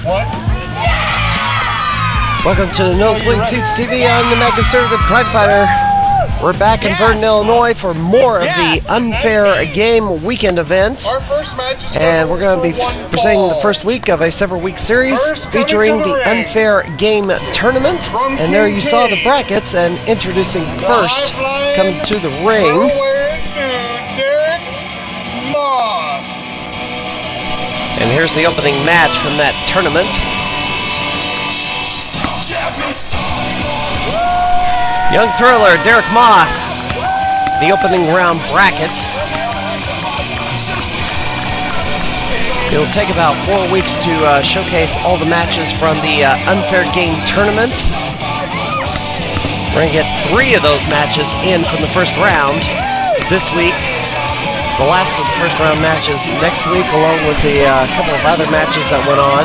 What? Welcome to the Nosebleed Seats TV. I'm the Mad-Conservative Crime Fighter. We're back in Virden, Illinois for more of the Unfair Game Weekend event. Our first match is and we're going to be presenting the first week of a several-week series featuring the Unfair Game Tournament. And there you saw the brackets, and introducing first, coming to the ring, and here's the opening match from that tournament. Young Thriller, Derek Moss, the opening round bracket. It'll take about 4 weeks to showcase all the matches from the Unfair Game Tournament. We're going to get 3 of those matches in from the first round this week. The last of the first round matches next week, along with the couple of other matches that went on.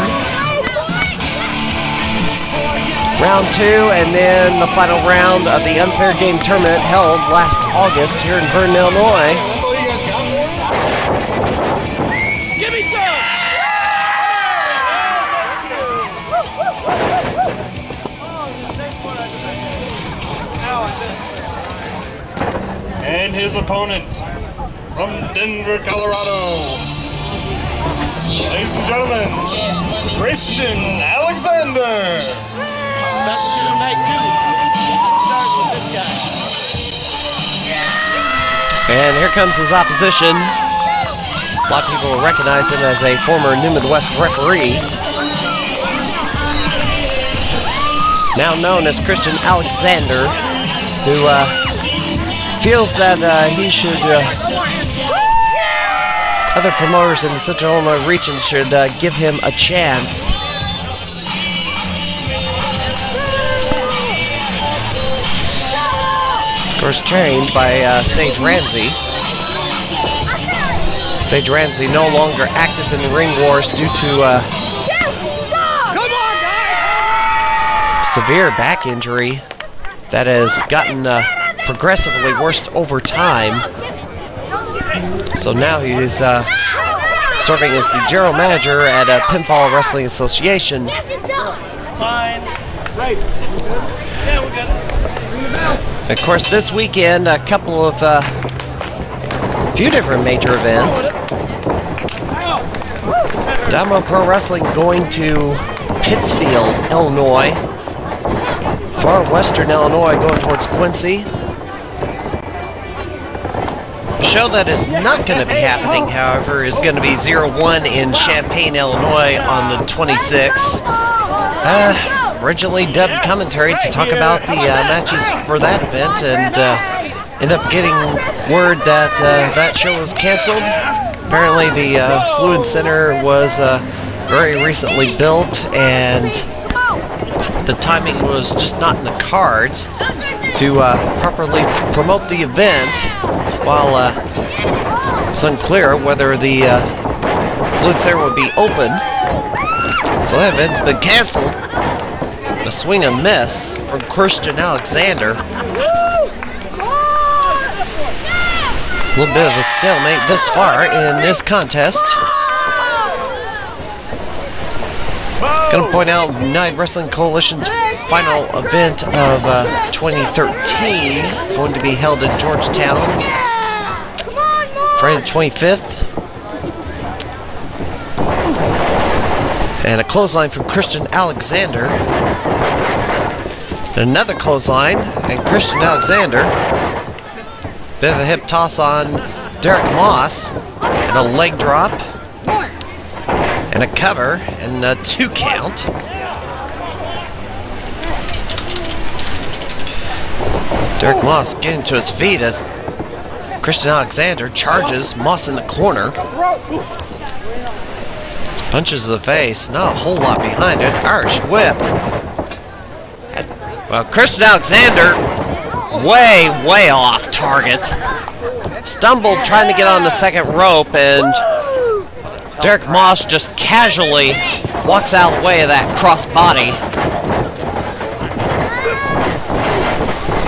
Round 2, and then the final round of the Unfair Game Tournament held last August here in Virden, Illinois. Give me some! And his opponent from Denver, Colorado. Ladies and gentlemen, Christian Alexander. About to do night 2. Starting with this guy. And here comes his opposition. A lot of people will recognize him as a former New Midwest referee. Now known as Christian Alexander, who feels that he should, other promoters in the Central Illinois region should give him a chance. Of course, trained by Sage Ramsey. Sage Ramsey no longer active in the ring wars due to severe back injury that has gotten progressively worse over time. So now he's serving as the general manager at Pinfall Wrestling Association. Fine. Right. Yeah, we got it. Of course, this weekend, a couple of few different major events. Dynamo Pro Wrestling going to Pittsfield, Illinois. Far Western Illinois going towards Quincy. The show that is not going to be happening, however, is going to be 01 in Champaign, Illinois on the 26th. Originally dubbed commentary to talk about the matches for that event, and ended up getting word that that show was canceled. Apparently the Fluid Center was very recently built, and the timing was just not in the cards to properly promote the event, while it's unclear whether the Fluid Center would be open. So that event's been canceled. A swing and miss from Christian Alexander. A little bit of a stalemate this far in this contest. Gonna point out United Wrestling Coalition's final event of 2013, going to be held in Georgetown Friday the 25th. And a clothesline from Christian Alexander. Another clothesline, and Christian Alexander. Bit of a hip toss on Derek Moss. And a leg drop. And a cover. And a 2 count. Derek Moss getting to his feet as Christian Alexander charges Moss in the corner. Punches the face, not a whole lot behind it. Irish whip. Well, Christian Alexander, way off target. Stumbled trying to get on the second rope, and Derek Moss just casually walks out of the way of that crossbody.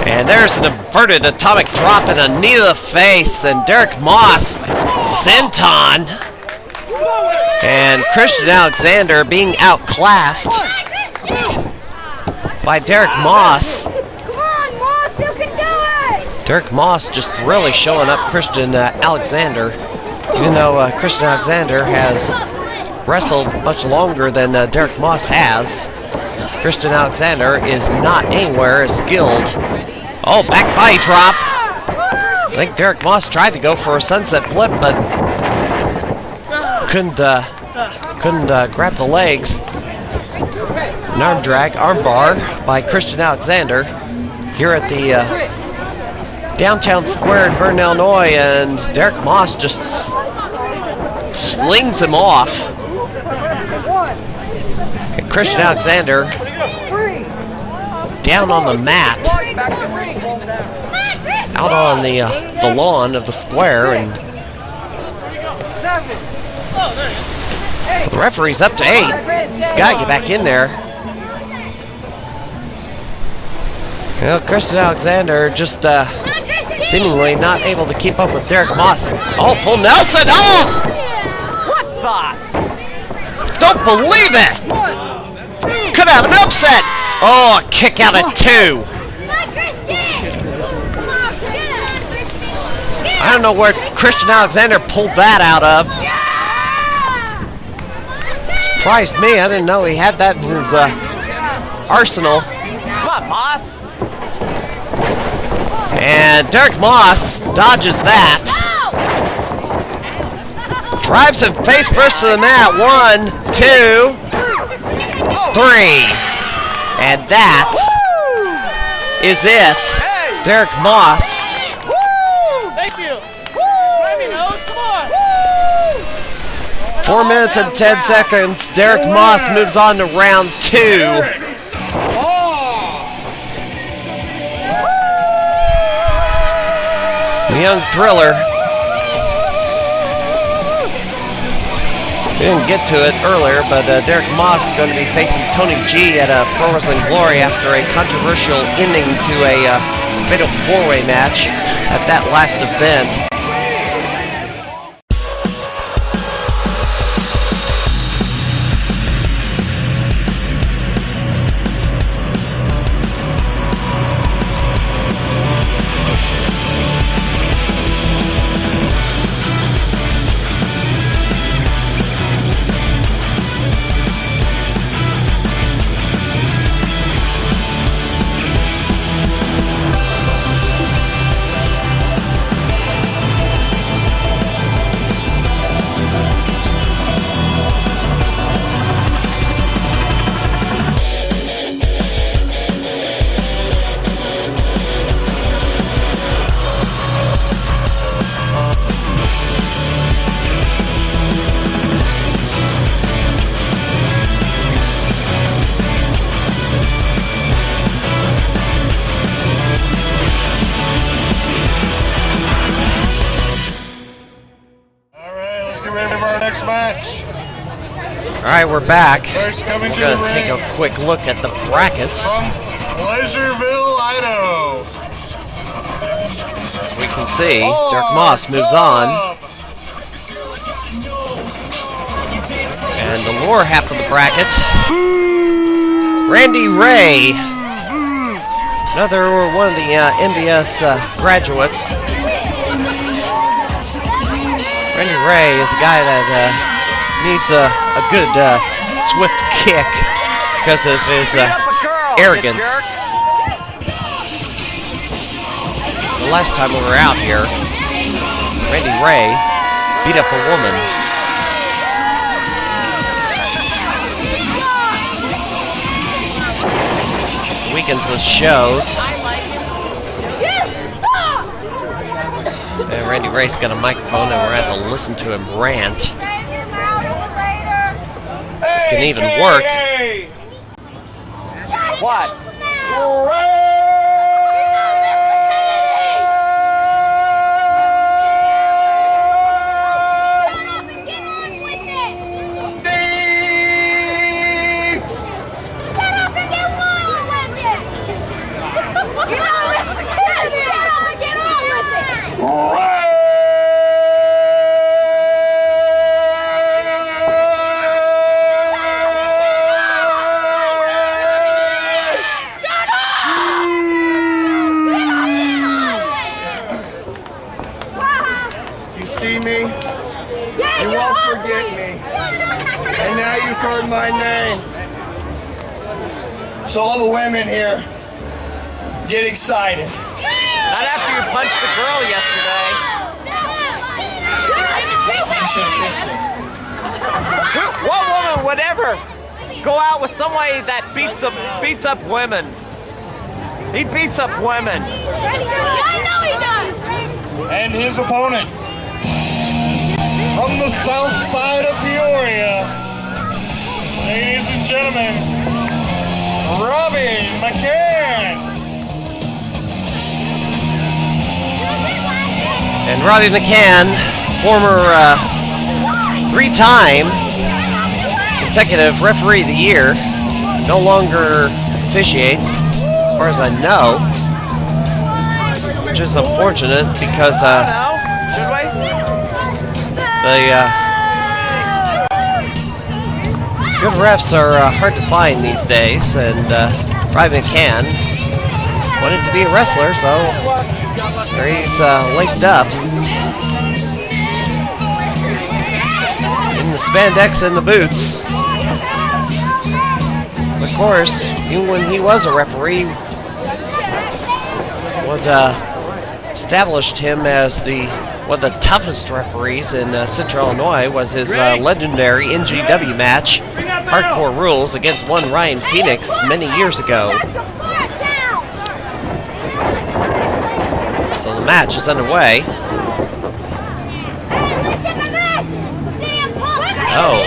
And there's an inverted atomic drop and a knee to the face, and Derek Moss, senton. And Christian Alexander being outclassed by Derek Moss. Come on, Moss, you can do it! Derek Moss just really showing up Christian Alexander. Even though Christian Alexander has wrestled much longer than Derek Moss has, Christian Alexander is not anywhere as skilled. Oh, back body drop. I think Derek Moss tried to go for a sunset flip, but couldn't grab the legs. An arm drag, arm bar by Christian Alexander here at the downtown square in Virden, Illinois, and Derek Moss just slings him off. And Christian Alexander down on the mat, out on the lawn of the square, and the referee's up to 8. He's got to get back in there. Well, Christian Alexander just seemingly not able to keep up with Derek Moss. Oh, full Nelson! Oh! What the? Don't believe it! Could have an upset! Oh, a kick out at 2. I don't know where Christian Alexander pulled that out of. Surprised me. I didn't know he had that in his arsenal. Come on, boss. And Derek Moss dodges that. Drives him face first to the mat. 1, 2, 3. And that is it. Derek Moss. Thank you. Grab your nose. Come on. 4 minutes and 10 seconds. Derek Moss moves on to round 2. The young thriller. We didn't get to it earlier, but Derek Moss is going to be facing Tony G at Pro Wrestling Glory after a controversial ending to a fatal 4-way match at that last event. Match. All right, we're back. First coming to We're the going to take ring a quick look at the brackets. from Pleasureville, Idaho. As we can see, Derek Moss moves on. And the lower half of the bracket, Randy Ray, another one of the MBS graduates. Randy Ray is a guy that needs a good swift kick because of his arrogance. The last time we were out here, Randy Ray beat up a woman. Weekends the shows. And Randy Ray's got a microphone and we're going to have to listen to him rant. Can even work. What? So all the women here, get excited. Not after you punched the girl yesterday. She should have kissed me. What woman would ever go out with somebody that beats up women? He beats up women. Yeah, I know he does. And his opponent from the south side of Peoria, ladies and gentlemen, Robbie McCann. And Rowdy McCann, former three-time consecutive referee of the year, no longer officiates, as far as I know, which is unfortunate because the good refs are hard to find these days, and Bryan McCann wanted to be a wrestler, so there he's laced up in the spandex and the boots. Of course, even when he was a referee, what established him as one of the toughest referees in Central Illinois was his legendary NGW match, Hardcore Rules, against one Ryan Phoenix many years ago. So the match is underway. Oh.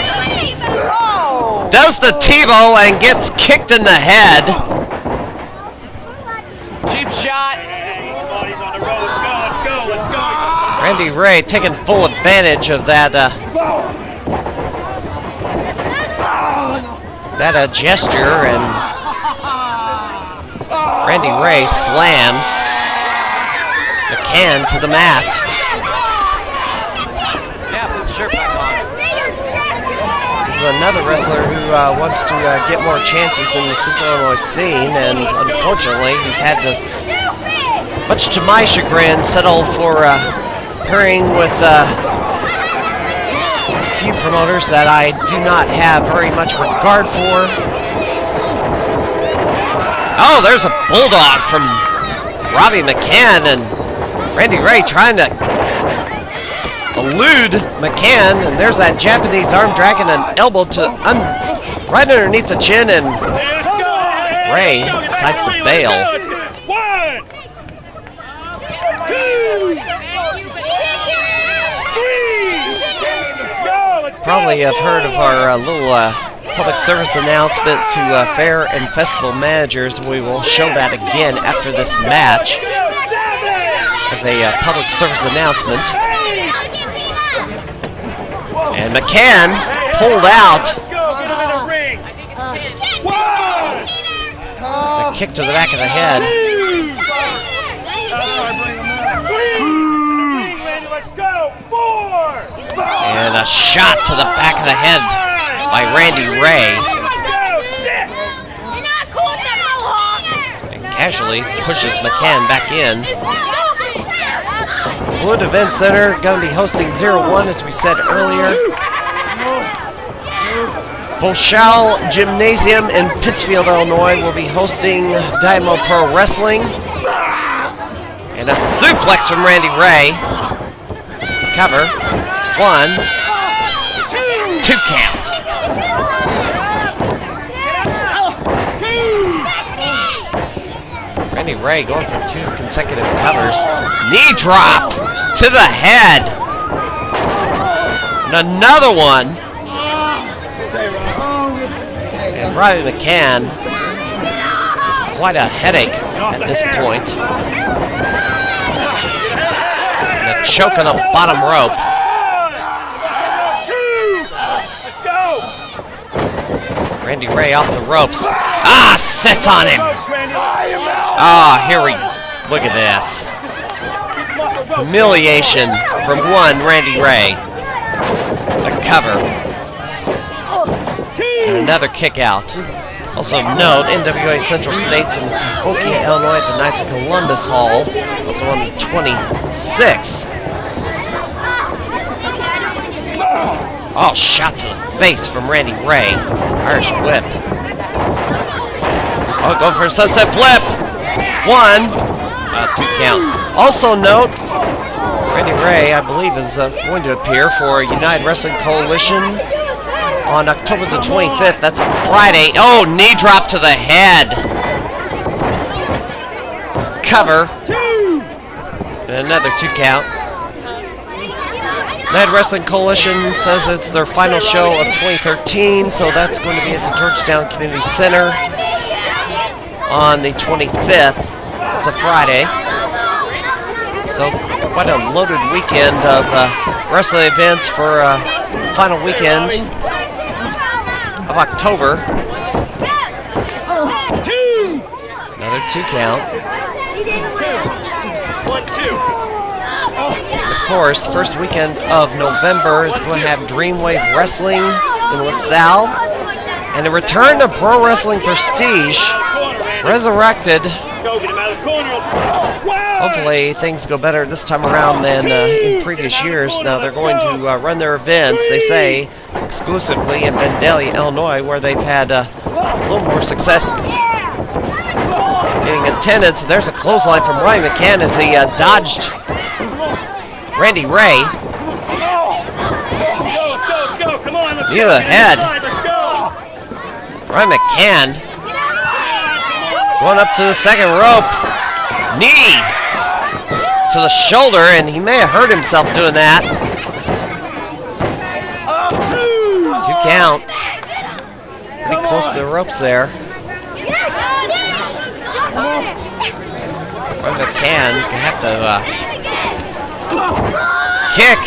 Does the Tebow and gets kicked in the head. Cheap shot. Everybody's on the road. Let's go. Randy Ray taking full advantage of that gesture, and Randy Ray slams McCann to the mat. Yeah, put the shirt back on. This is another wrestler who wants to get more chances in the Central Illinois scene, and unfortunately he's had to, much to my chagrin, settle for appearing with a few promoters that I do not have very much regard for. Oh, there's a bulldog from Robbie McCann, and Randy Ray trying to elude McCann, and there's that Japanese arm dragging an elbow to right underneath the chin, and Ray decides to bail. 1, 2, 3. Probably have heard of our little public service announcement to fair and festival managers. We will show that again after this match as a public service announcement. And McCann pulled out. A kick to the back of the head. And a shot to the back of the head by Randy Ray. And casually pushes McCann back in. Fluid Event Center going to be hosting 01, as we said earlier. Volschau Gymnasium in Pittsfield, Illinois will be hosting Dynamo Pro Wrestling. And a suplex from Randy Ray. Cover. 1, 2 count. Randy Ray going for 2 consecutive covers. Knee drop to the head. And another one. And Rowdy McCann is quite a headache at this point. And a choke on the bottom rope. Randy Ray off the ropes. Sits on him. Here we look at this. Humiliation from one Randy Ray. A cover. And another kick out. Also note, NWA Central States in Hokie, Illinois at the Knights of Columbus Hall. Also on the 26th. Shot to the face from Randy Ray. Irish whip. Oh, going for a sunset flip. 1. 2 count. Also note, Randy Ray, I believe, is going to appear for United Wrestling Coalition on October the 25th. That's a Friday. Oh, knee drop to the head. Cover. And another 2 count. United Wrestling Coalition says it's their final show of 2013, so that's going to be at the Georgetown Community Center on the 25th. It's a Friday. So quite a loaded weekend of wrestling events for the final weekend of October. Another 2 count. 1, 2. Of course, the first weekend of November is going to have Dreamwave Wrestling in LaSalle, and a return to Pro Wrestling Prestige, resurrected. Hopefully things go better this time around than in previous years. Now they're going to run their events, they say, exclusively in Vandalia, Illinois, where they've had a little more success getting attendance. There's a clothesline from Rowdy McCann as he dodged Randy Ray. Let's go. Come on, let's Knee to go. the head. Let's go. Rowdy McCann going up to the second rope. Knee to the shoulder, and he may have hurt himself doing that. 2 count. Pretty close to the ropes there. Rowdy McCann gonna have to kick.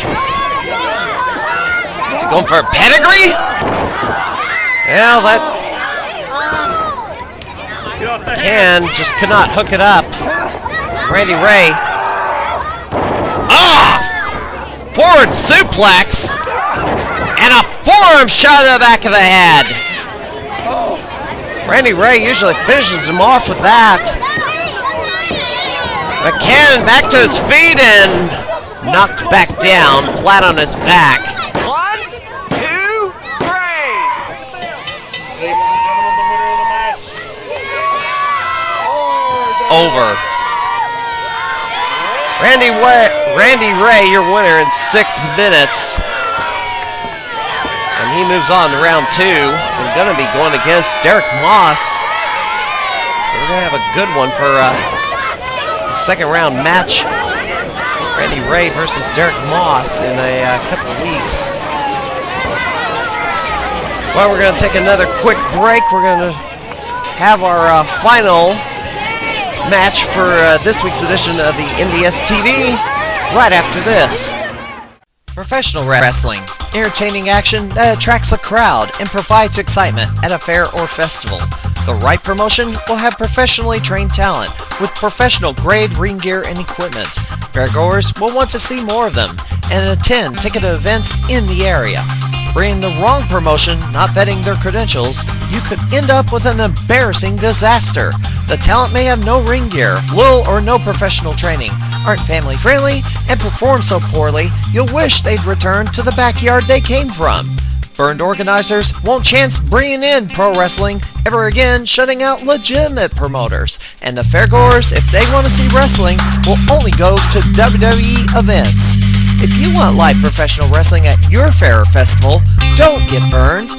Is he going for a pedigree? Well, that Can just could not hook it up. Randy Ray. Ah! Forward suplex. And a forearm shot to the back of the head. Randy Ray usually finishes him off with that. McCann back to his feet and knocked back down, flat on his back. 1, 2, 3. Ladies and gentlemen, the winner of the match. It's over. Randy Ray, your winner in 6 minutes. And he moves on to round 2. We're going to be going against Derek Moss. So we're going to have a good one for the second round match. Randy Ray versus Derek Moss in a couple of weeks. Well, we're going to take another quick break. We're going to have our final match for this week's edition of the MDS TV right after this. Professional wrestling, entertaining action that attracts a crowd and provides excitement at a fair or festival. The right promotion will have professionally trained talent with professional grade ring gear and equipment. Fairgoers will want to see more of them and attend ticketed events in the area. Bringing the wrong promotion, not vetting their credentials, you could end up with an embarrassing disaster. The talent may have no ring gear, little or no professional training, aren't family friendly, and perform so poorly you'll wish they'd return to the backyard they came from. Burned organizers won't chance bringing in pro wrestling ever again, shutting out legitimate promoters. And the fairgoers, if they want to see wrestling, will only go to WWE events. If you want live professional wrestling at your fair or festival, don't get burned.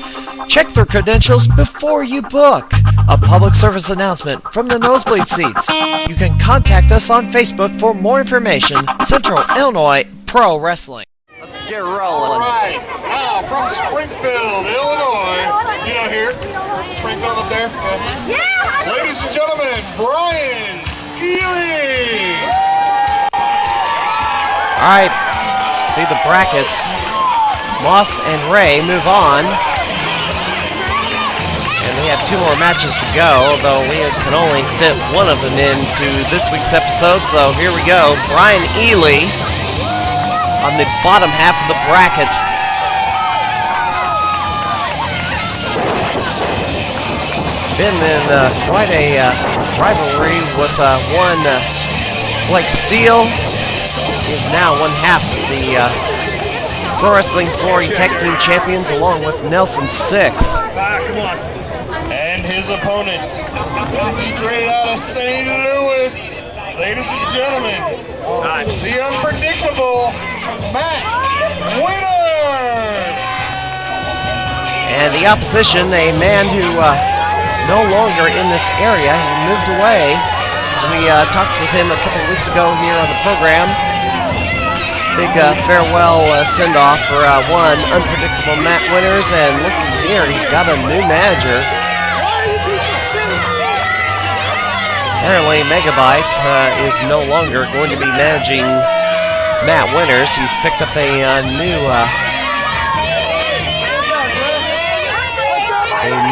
Check their credentials before you book. A public service announcement from the nosebleed seats. You can contact us on Facebook for more information. Central Illinois Pro Wrestling. Let's get rolling. All right, now from Springfield, Illinois. You know here, Springfield up there. Ladies and gentlemen, Bryan Ealey. All right, see the brackets. Moss and Ray move on. And we have 2 more matches to go, although we can only fit one of them into this week's episode. So here we go. Bryan Ealey on the bottom half of the bracket. Been in quite a rivalry with one Blake Steele. He is now one half of the Pro Wrestling Glory Tag Team Champions, along with Nelson Six. Come on. And his opponent, straight out of St. Louis, ladies and gentlemen, the unpredictable Matt Winners. And the opposition, a man who is no longer in this area. He moved away. So we talked with him a couple of weeks ago here on the program. Big farewell send-off for one unpredictable Matt Winners. And looking here, he's got a new manager. Apparently, Megabyte is no longer going to be managing Matt Winners. He's picked up a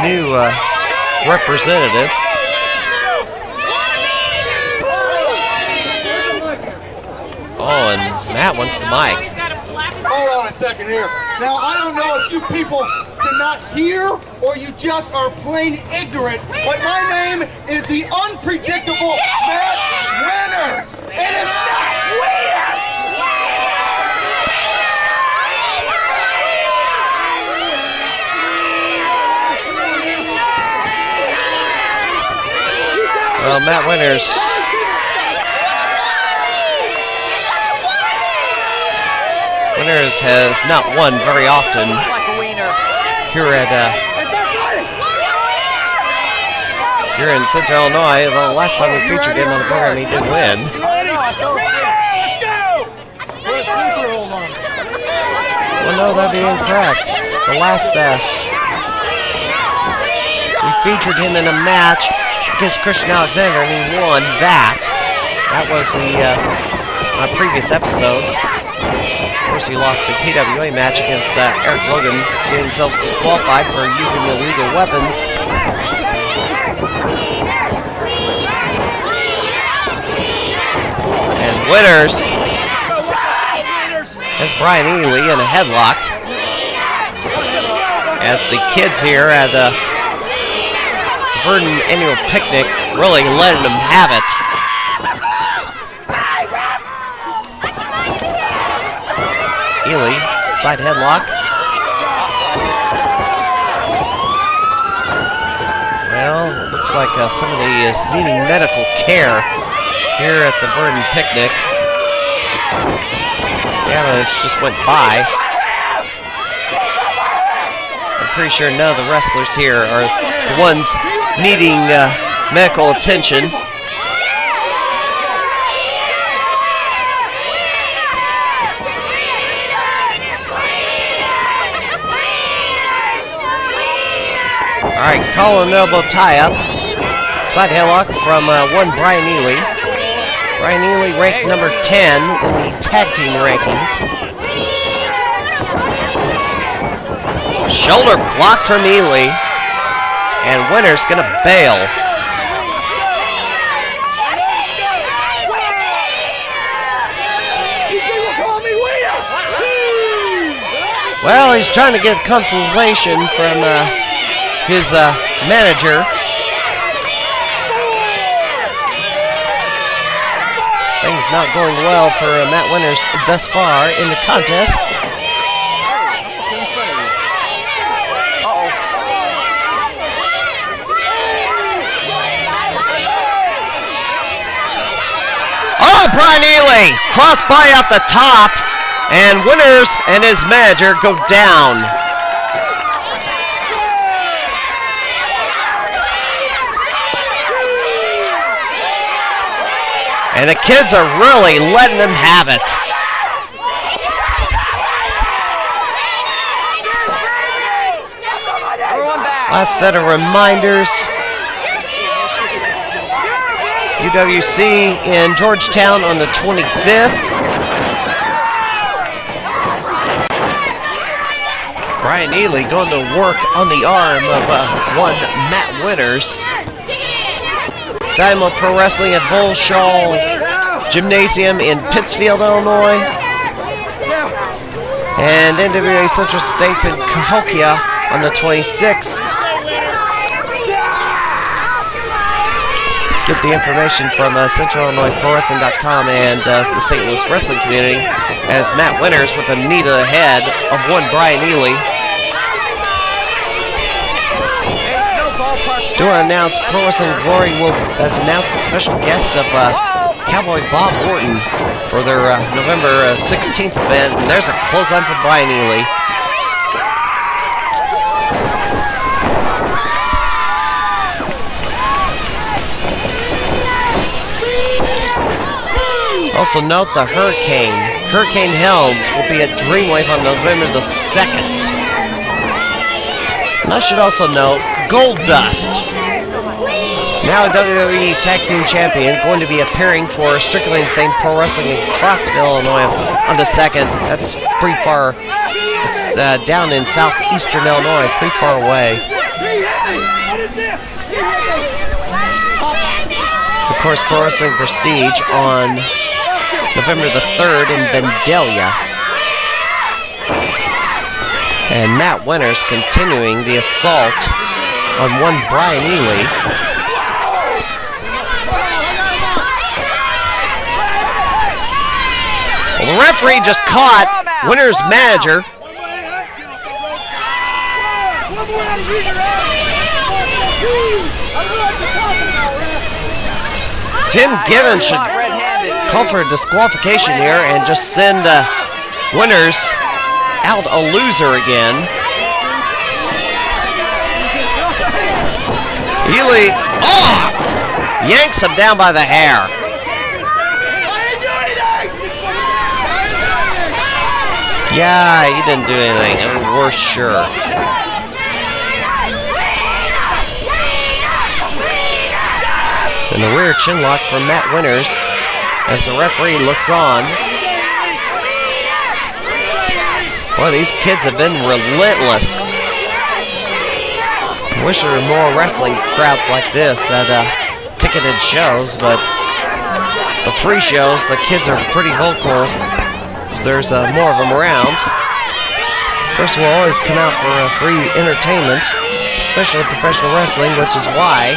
new representative. Oh, and Matt wants the mic. Hold on a second here. Now, I don't know if you people cannot hear or you just are plain ignorant, but my name is the unpredictable Matt Winners. It is not weird! Well, Matt Winners has not won very often here in Central Illinois. The last time we featured him on the program, he did win. Well, no, that'd be incorrect. The last we featured him in a match against Christian Alexander, and he won that. That was my previous episode. Of course, he lost the PWA match against Eric Logan, getting himself disqualified for using illegal weapons. And Winners has Bryan Ealey in a headlock. As the kids here at the Virden annual picnic really letting them have it. Ealey, side headlock. Well, it looks like somebody is needing medical care here at the Virden picnic. The ambulance just went by. I'm pretty sure none of the wrestlers here are the ones needing medical attention. All right, collar and elbow tie-up. Side headlock from one Bryan Ealey. Bryan Ealey ranked number 10 in the tag team rankings. Shoulder block from Ealey. And Winners gonna bail. Well, he's trying to get consultation from his manager. Things not going well for Matt Winners thus far in the contest. Oh, Bryan Ealey crossbody at the top, and Winners and his manager go down. And the kids are really letting them have it. Last set of reminders. UWC in Georgetown on the 25th. Bryan Ealey going to work on the arm of one Matt Winners. Dynamo Pro Wrestling at Bullshaw Gymnasium in Pittsfield, Illinois. And NWA Central States in Cahokia on the 26th. Get the information from CentralIllinoisProWrestling.com and the St. Louis wrestling community, as Matt Winners with a knee to the head of one Bryan Ealey. want to announce Pro Wrestling Glory has announced a special guest of Cowboy Bob Orton for their November 16th event. And there's a clothesline for Bryan Ealey. Also note the Hurricane Helms will be at Dreamwave on November the 2nd. And I should also note Goldust, now a WWE Tag Team Champion, going to be appearing for Strictly Insane Pro Wrestling in Crossville, Illinois on the 2nd. That's pretty far. It's down in southeastern Illinois, pretty far away. Of course, Pro Wrestling Prestige on November the 3rd in Vandalia. And Matt Winters continuing the assault on one Bryan Ealey. Well, the referee just caught Winters' manager. Tim Given should call for a disqualification here and just send Winters out a loser again. Ealey, yanks him down by the hair. Yeah, he didn't do anything. We're sure. And the rear chin lock from Matt Winters as the referee looks on. Well, these kids have been relentless. I wish there were more wrestling crowds like this at ticketed shows, but the free shows, the kids are pretty vocal, so there's more of them around. Of course, we'll always come out for free entertainment, especially professional wrestling, which is why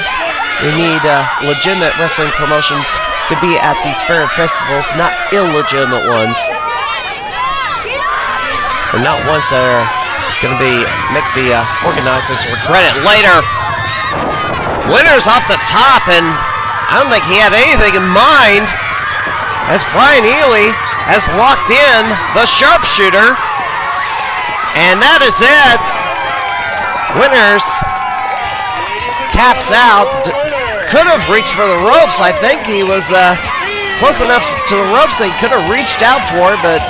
we need legitimate wrestling promotions to be at these fair festivals, not illegitimate ones. Or not ones that are going to make the organizers regret it later. Winters off the top, and I don't think he had anything in mind, as Bryan Ealey has locked in the sharpshooter. And that is it. Winters taps out. Could have reached for the ropes. I think he was close enough to the ropes that he could have reached out for, but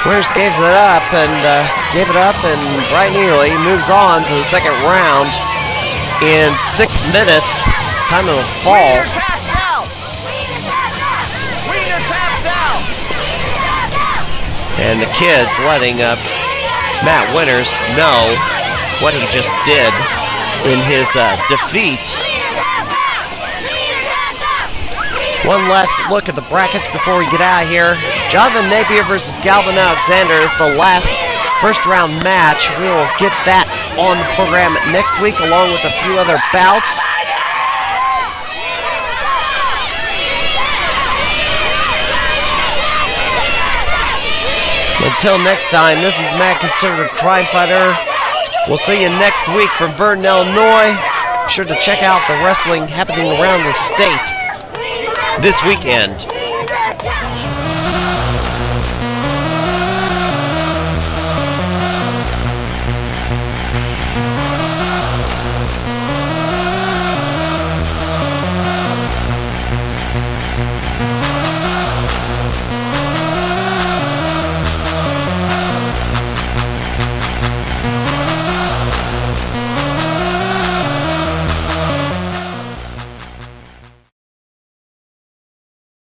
Winters gave it up, and Bryan Ealey moves on to the second round in 6 minutes. Time of the fall. And the kids letting Matt Winters know what he just did in his defeat. One last look at the brackets before we get out of here. Jonathan Napier versus Galvin Alexander is the last first round match. We will get that on the program next week along with a few other bouts. Until next time, this is the Mad Conservative Crime Fighter. We'll see you next week from Virden, Illinois. Be sure to check out the wrestling happening around the state this weekend.